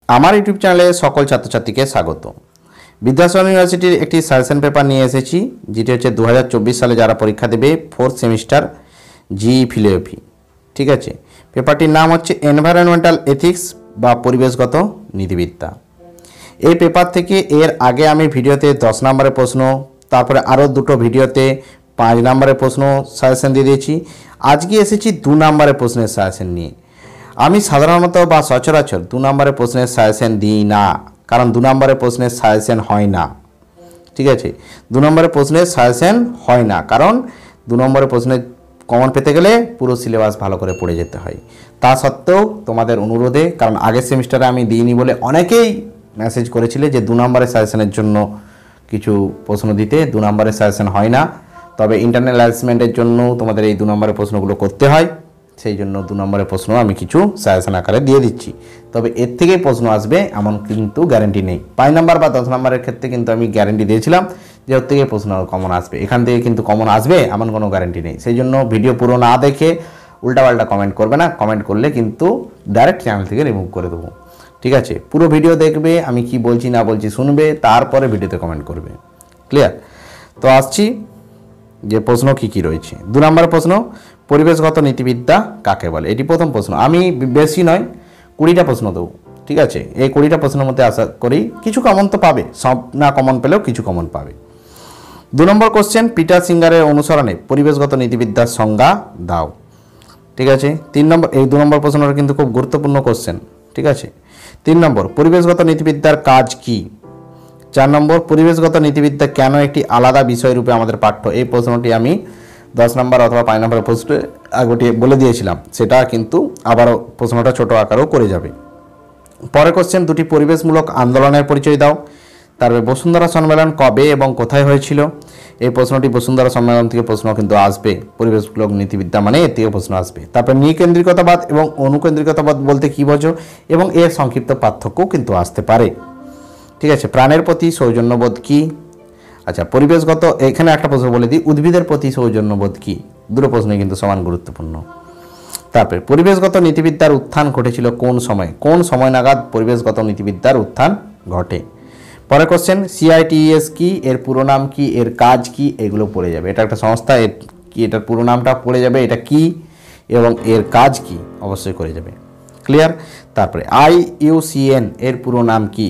আমার ইউটিউব চ্যানেলে সকল ছাত্রছাত্রীকে স্বাগত। বিদ্যাসাগর ইউনিভার্সিটির একটি সাজেশন পেপার নিয়ে এসেছি, যেটি হচ্ছে 2024 সালে যারা পরীক্ষা দেবে 4th সেমিস্টার জি ফিলোসফি। ঠিক আছে, পেপারটির নাম হচ্ছে এনভায়রনমেন্টাল এথিক্স বা পরিবেশগত নীতিবিদ্যা। এই পেপার থেকে এর আগে আমি ভিডিওতে 10 নম্বরের প্রশ্ন, তারপরে আরও দুটো ভিডিওতে 5 নম্বরের প্রশ্ন সাজেশন দিয়ে দিয়েছি। আজকে এসেছি 2 নম্বরের প্রশ্নের সাজেশন নিয়ে। আমি সাধারণত বা সচরাচর 2 নম্বরের প্রশ্নের সাজেশন দিই না, কারণ 2 নম্বরের প্রশ্নের সাজেশন হয় না। ঠিক আছে, 2 নম্বরের প্রশ্নের সাজেশন হয় না কারণ 2 নম্বরের প্রশ্নের কমন পেতে গেলে পুরো সিলেবাস ভালো করে পড়ে যেতে হয়। তা সত্ত্বেও তোমাদের অনুরোধে, কারণ আগের সেমিস্টারে আমি দিইনি বলে অনেকেই মেসেজ করেছিলে যে 2 নম্বরের সাজেশনের জন্য কিছু প্রশ্ন দিতে, 2 নম্বরের সাজেশন হয় না। তবে ইন্টারনাল অ্যাসেসমেন্টের জন্য তোমাদের এই 2 নম্বরের প্রশ্নগুলো করতে হয়, সেই জন্য 2 নম্বরের প্রশ্ন আমি কিছু সাজেশন আকারে দিয়ে দিচ্ছি। তবে এর থেকেই প্রশ্ন আসবে এমন কিন্তু গ্যারেন্টি নেই। 5 নম্বর বা 10 নম্বরের ক্ষেত্রে কিন্তু আমি গ্যারেন্টি দিয়েছিলাম যে ওর থেকে প্রশ্ন কমন আসবে, এখান থেকে কিন্তু কমন আসবে এমন কোনো গ্যারেন্টি নেই। সেই জন্য ভিডিও পুরো না দেখে উল্টাপাল্টা কমেন্ট করবে না, কমেন্ট করলে কিন্তু ডাইরেক্ট চ্যানেল থেকে রিমুভ করে দেবো। ঠিক আছে, পুরো ভিডিও দেখবে, আমি কি বলছি না বলছি শুনবে, তারপরে ভিডিওতে কমেন্ট করবে। ক্লিয়ার? তো আসছি যে প্রশ্ন কি কি রয়েছে। 2 নম্বর প্রশ্ন, পরিবেশগত নীতিবিদ্যা কাকে বলে? এটি প্রথম প্রশ্ন। আমি বেশি নয় 20টা প্রশ্ন দেবো। ঠিক আছে, এই 20টা প্রশ্নের মধ্যে আশা করি কিছু কমন তো পাবে, সব না কমন পেলেও কিছু কমন পাবে। 2 নম্বর কোশ্চেন, পিটার সিঙ্গারের অনুসরণে পরিবেশগত নীতিবিদ্যার সংজ্ঞা দাও। ঠিক আছে, 3 নম্বর, এই 2 নম্বর প্রশ্নটা কিন্তু খুব গুরুত্বপূর্ণ কোশ্চেন। ঠিক আছে, 3 নম্বর, পরিবেশগত নীতিবিদ্যার কাজ কি? 4 নম্বর, পরিবেশগত নীতিবিদ্যা কেন একটি আলাদা বিষয় রূপে আমাদের পাঠ্য? এই প্রশ্নটি আমি 10 নম্বর অথবা 5 নম্বরের প্রশ্নে আগেটি বলে দিয়েছিলাম, সেটা কিন্তু আবারও প্রশ্নটা ছোট আকারেও করে যাবে। পরের কোশ্চেন, 2টি পরিবেশমূলক আন্দোলনের পরিচয় দাও। তারপরে বসুন্ধরা সম্মেলন কবে এবং কোথায় হয়েছিল? এই প্রশ্নটি বসুন্ধরা সম্মেলন থেকে প্রশ্ন কিন্তু আসবে, পরিবেশমূলক নীতিবিদ্যা মানে এর থেকে প্রশ্ন আসবে। তারপরে নিকেন্দ্রিকতাবাদ এবং অনুকেন্দ্রিকতাবাদ বলতে কী বোঝো এবং এর সংক্ষিপ্ত পার্থক্যও কিন্তু আসতে পারে। ঠিক আছে, প্রাণের প্রতি সৌজন্যবোধ কী? আচ্ছা, পরিবেশগত, এখানে একটা প্রশ্ন বলে দিই, উদ্ভিদের প্রতি সৌজন্যবোধ কী? দুটো প্রশ্নই কিন্তু সমান গুরুত্বপূর্ণ। তারপরে পরিবেশগত নীতিবিদ্যার উত্থান ঘটেছিল কোন সময়? কোন সময় নাগাদ পরিবেশগত নীতিবিদ্যার উত্থান ঘটে? পরের কোশ্চেন, সিআইটিএস কি, এর পুরো নাম কি, এর কাজ কি? এগুলো পড়ে যাবে। এটা একটা সংস্থা, এর কি, এটার পুরো নামটা পড়ে যাবে, এটা কি এবং এর কাজ কি অবশ্যই করে যাবে। ক্লিয়ার? তারপরে IUCN এর পুরো নাম কি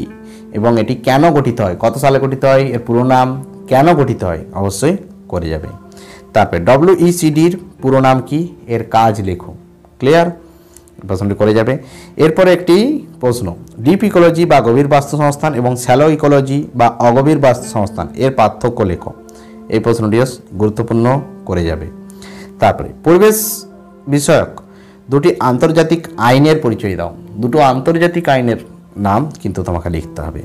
এবং এটি কেন গঠিত হয়, কত সালে গঠিত হয়, এর পুরো নাম, কেন গঠিত হয় অবশ্যই করে যাবে। তারপরে WECDর পুরো নাম কি, এর কাজ লেখো। ক্লিয়ার? প্রশ্নটি করে যাবে। এরপরে একটি প্রশ্ন, ডিপ ইকোলজি বা গভীর বাস্তু সংস্থান এবং শ্যালো ইকোলজি বা অগভীর বাস্তু সংস্থান, এর পার্থক্য লেখো। এই প্রশ্নটিও গুরুত্বপূর্ণ করে যাবে। তারপরে পরিবেশ বিষয়ক 2টি আন্তর্জাতিক আইনের পরিচয় দাও। 2টো আন্তর্জাতিক আইনের নাম কিন্তু তোমাকে লিখতে হবে।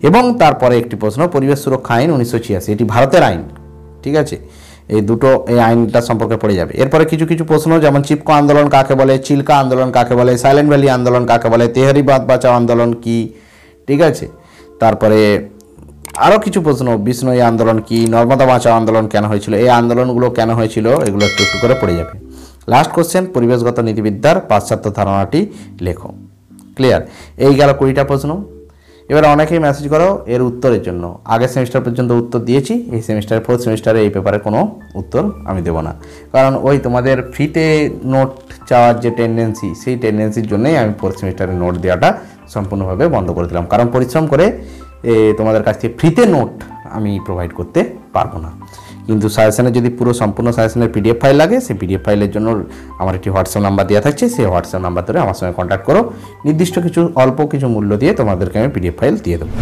এবং তারপরে একটি প্রশ্ন, পরিবেশ সুরক্ষা আইন 1986, এটি ভারতের আইন। ঠিক আছে, এই দুটো, এই আইনটা সম্পর্কে পড়ে যাবে। এরপরে কিছু কিছু প্রশ্ন, যেমন চিপকো আন্দোলন কাকে বলে, চিল্কা আন্দোলন কাকে বলে, সাইলেন্ট ভ্যালি আন্দোলন কাকে বলে, তেহরি বাঁধ বাঁচাও আন্দোলন কি? ঠিক আছে, তারপরে আরও কিছু প্রশ্ন, বিষ্ণুই আন্দোলন কি, নর্মদা বাঁচাও আন্দোলন কেন হয়েছিল, এই আন্দোলনগুলো কেন হয়েছিল, এগুলো একটু একটু করে পড়ে যাবে। লাস্ট কোশ্চেন, পরিবেশগত নীতিবিদ্যার পাশ্চাত্য ধারণাটি লেখো। ক্লিয়ার? এই গেল 20টা প্রশ্ন। এবার অনেকেই মেসেজ করো এর উত্তরের জন্য। আগের সেমিস্টার পর্যন্ত উত্তর দিয়েছি, এই সেমিস্টারে 4th সেমিস্টারে এই পেপারে কোনো উত্তর আমি দেবো না, কারণ ওই তোমাদের ফ্রিতে নোট চাওয়ার যে টেন্ডেন্সি, সেই টেন্ডেন্সির জন্যই আমি 4th সেমিস্টারে নোট দেওয়াটা সম্পূর্ণভাবে বন্ধ করে দিলাম। কারণ পরিশ্রম করে তোমাদের কাছ থেকে ফ্রিতে নোট আমি প্রোভাইড করতে পারবো না। কিন্তু সাজেশনের যদি পুরো সম্পূর্ণ সাজেশনের PDF ফাইল লাগে, সেই PDF ফাইলের জন্য আমার একটি হোয়াটসঅ্যাপ নাম্বার দেওয়া থাকছে, সেই হোয়াটসঅ্যাপ নাম্বার ধরে আমার সঙ্গে কন্ট্যাক্ট করো, নির্দিষ্ট কিছু অল্প কিছু মূল্য দিয়ে তোমাদেরকে আমি PDF ফাইল দিয়ে দেবো।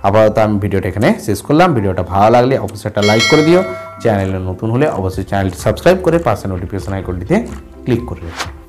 আপাতত আমি ভিডিওটা এখানে শেষ করলাম। ভিডিওটা ভালো লাগলে অবশ্যই একটা লাইক করে দিও, চ্যানেলে নতুন হলে অবশ্যই চ্যানেলটি সাবস্ক্রাইব করে পাশে নোটিফিকেশন আইকনটিতে ক্লিক করে রাখো।